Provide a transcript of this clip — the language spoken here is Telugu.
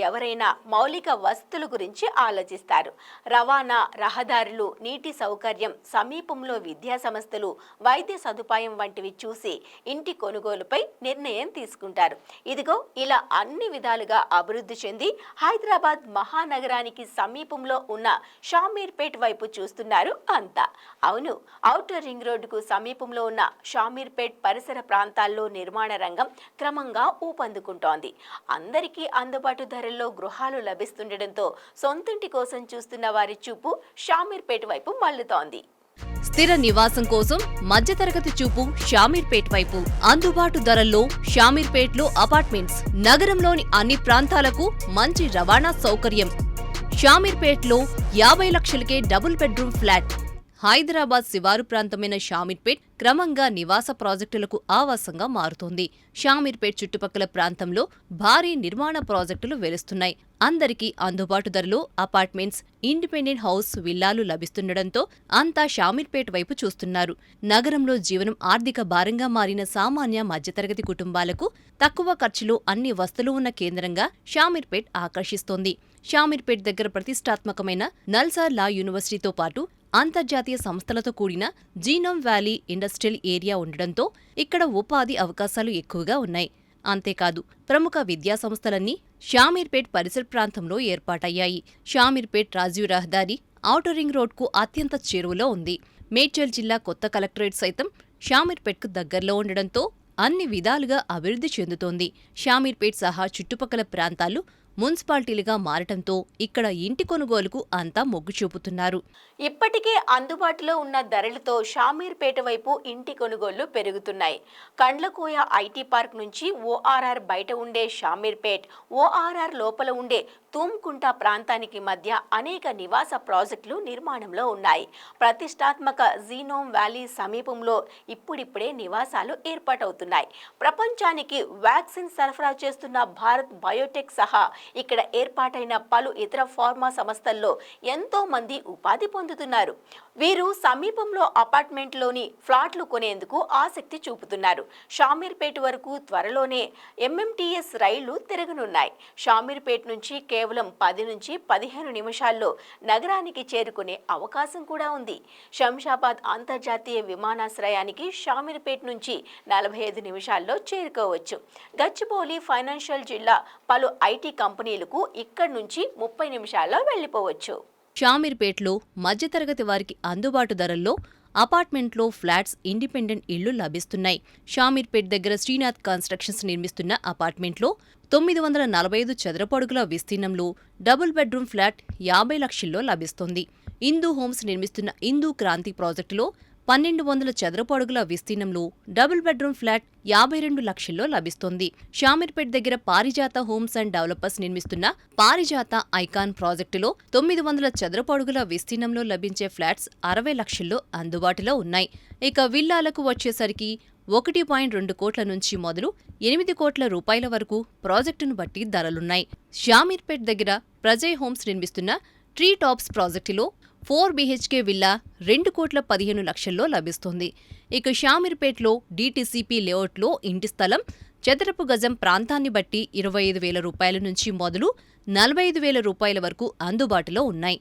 ఎవరైనా మౌలిక వసతుల గురించి ఆలోచిస్తారు. రవాణా, రహదారులు, నీటి సౌకర్యం, సమీపంలో విద్యా సంస్థలు, వైద్య సదుపాయం వంటివి చూసి ఇంటి కొనుగోలుపై నిర్ణయం తీసుకుంటారు. ఇదిగో ఇలా అన్ని విధాలుగా అభివృద్ధి చెంది హైదరాబాద్ మహానగరానికి సమీపంలో ఉన్న షామీర్పేట్ వైపు చూస్తున్నారు అంతా. అవును, ఔటర్ రింగ్ రోడ్డుకు సమీపంలో ఉన్న షామీర్పేట్ పరిసర ప్రాంతాల్లో నిర్మాణ రంగం క్రమంగా ఊపందుకుంటోంది. అందరికీ అందుబాటు ధరల్లో గృహాలు లభిస్తుండటంతో సొంతింటి కోసం చూస్తున్న వారి చూపు షామీర్పేట వైపు మళ్లుతోంది. స్థిర నివాసం కోసం మధ్యతరగతి చూపు షామీర్పేట్ వైపు. అందుబాటు ధరల్లో షామీర్పేట్లో అపార్ట్మెంట్స్. నగరంలోని అన్ని ప్రాంతాలకు మంచి రవాణా సౌకర్యం. షామీర్పేట్లో 50 లక్షలకే డబుల్ బెడ్రూమ్ ఫ్లాట్. హైదరాబాద్ శివారు ప్రాంతమైన షామీర్పేట్ క్రమంగా నివాస ప్రాజెక్టులకు ఆవాసంగా మారుతోంది. షామీర్పేట్ చుట్టుపక్కల ప్రాంతంలో భారీ నిర్మాణ ప్రాజెక్టులు వెలుస్తున్నాయి. అందరికీ అందుబాటు ధరలో అపార్ట్మెంట్స్, ఇండిపెండెంట్ హౌస్, విల్లాలు లభిస్తుండటంతో అంతా షామీర్పేట్ వైపు చూస్తున్నారు. నగరంలో జీవనం ఆర్థిక భారంగా మారిన సామాన్య మధ్యతరగతి కుటుంబాలకు తక్కువ ఖర్చులో అన్ని వసతులు ఉన్న కేంద్రంగా షామీర్పేట్ ఆకర్షిస్తోంది. షామీర్పేట్ దగ్గర ప్రతిష్టాత్మకమైన నల్సార్ లా యూనివర్సిటీతో పాటు అంతర్జాతీయ సంస్థలతో కూడిన జీనోమ్ వ్యాలీ ఇండస్ట్రియల్ ఏరియా ఉండడంతో ఇక్కడ ఉపాధి అవకాశాలు ఎక్కువగా ఉన్నాయి. అంతేకాదు, ప్రముఖ విద్యా సంస్థలన్నీ షామీర్పేట్ పరిసర ప్రాంతంలో ఏర్పాటయ్యాయి. షామీర్పేట్ రాజీవ్ రహదారి ఔటర్ రింగ్ రోడ్కు అత్యంత చేరువలో ఉంది. మేడ్చల్ జిల్లా కొత్త కలెక్టరేట్ సైతం షామీర్పేట్కు దగ్గరలో ఉండడంతో అన్ని విధాలుగా అభివృద్ధి చెందుతోంది. షామీర్పేట్ సహా చుట్టుపక్కల ప్రాంతాలు మున్సిపాలిటీలుగా మారటంతో ఇక్కడ ఇంటి కొనుగోలుకు అంతా మొగ్గు చూపుతున్నారు. ఇప్పటికే అందుబాటులో ఉన్న ధరలతో షామీర్పేట వైపు ఇంటి కొనుగోళ్లు పెరుగుతున్నాయి. కండ్లకోయ ఐటీ పార్క్ నుంచి ఓఆర్ఆర్ బయట ఉండే షామీర్పేట్, ఓఆర్ఆర్ లోపల ఉండే తూమ్కుంట ప్రాంతానికి మధ్య అనేక నివాస ప్రాజెక్టులు నిర్మాణంలో ఉన్నాయి. ప్రతిష్టాత్మక జీనోమ్ వ్యాలీ సమీపంలో ఇప్పుడిప్పుడే నివాసాలు ఏర్పాటవుతున్నాయి. ప్రపంచానికి వ్యాక్సిన్ సరఫరా చేస్తున్న భారత్ బయోటెక్ సహా ఇక్కడ ఏర్పాటైన పలు ఇతర ఫార్మా సంస్థల్లో ఎంతో మంది ఉపాధి పొందుతున్నారు. వీరు సమీపంలో అపార్ట్మెంట్లోని ఫ్లాట్లు కొనేందుకు ఆసక్తి చూపుతున్నారు. షామీర్పేట వరకు త్వరలోనే ఎంఎంటీఎస్ రైళ్లు తిరగనున్నాయి. షామీర్పేట నుంచి కేవలం 10 నుంచి 15 నిమిషాల్లో నగరానికి చేరుకునే అవకాశం కూడా ఉంది. శంషాబాద్ అంతర్జాతీయ విమానాశ్రయానికి షామీర్పేట నుంచి 45 నిమిషాల్లో చేరుకోవచ్చు. గచ్చిబౌలి ఫైనాన్షియల్ జిల్లా పలు ఐటీ కంపెనీలకు ఇక్కడి నుంచి 30 నిమిషాల్లో వెళ్లిపోవచ్చు. షామీర్పేట్లో మధ్యతరగతి వారికి అందుబాటు ధరల్లో అపార్ట్మెంట్లో ఫ్లాట్స్, ఇండిపెండెంట్ ఇళ్లు లభిస్తున్నాయి. షామీర్పేట్ దగ్గర శ్రీనాథ్ కన్స్ట్రక్షన్స్ నిర్మిస్తున్న అపార్ట్మెంట్లో 945 చదరపడుగుల విస్తీర్ణంలో డబుల్ బెడ్రూమ్ ఫ్లాట్ 50 లక్షల్లో లభిస్తోంది. ఇందూ హోమ్స్ నిర్మిస్తున్న ఇందూ క్రాంతి ప్రాజెక్టులో 1200 చదరపడుగుల విస్తీర్ణంలో డబుల్ బెడ్రూమ్ ఫ్లాట్ 52 లక్షల్లో లభిస్తోంది. షామీర్పేట్ దగ్గర పారిజాత హోమ్స్ అండ్ డెవలపర్స్ నిర్మిస్తున్న పారిజాత ఐకాన్ ప్రాజెక్టులో 900 చదరపడుగుల విస్తీర్ణంలో లభించే ఫ్లాట్స్ 60 లక్షల్లో అందుబాటులో ఉన్నాయి. ఇక విల్లాలకు వచ్చేసరికి 1.2 కోట్ల నుంచి మొదలు 8 కోట్ల రూపాయల వరకు ప్రాజెక్టును బట్టి ధరలున్నాయి. షామీర్పేట్ దగ్గర ప్రజయ్ హోమ్స్ నిర్మిస్తున్న ట్రీ టాప్స్ ప్రాజెక్టులో 4 BHK విల్లా 2 కోట్ల 15 లక్షల్లో లభిస్తోంది. ఇక షామీర్పేట్లో DTCP లేఅవుట్లో ఇంటి స్థలం చదరపు గజం ప్రాంతాన్ని బట్టి 25,000 రూపాయల నుంచి మొదలు 45,000 రూపాయల వరకు అందుబాటులో ఉన్నాయి.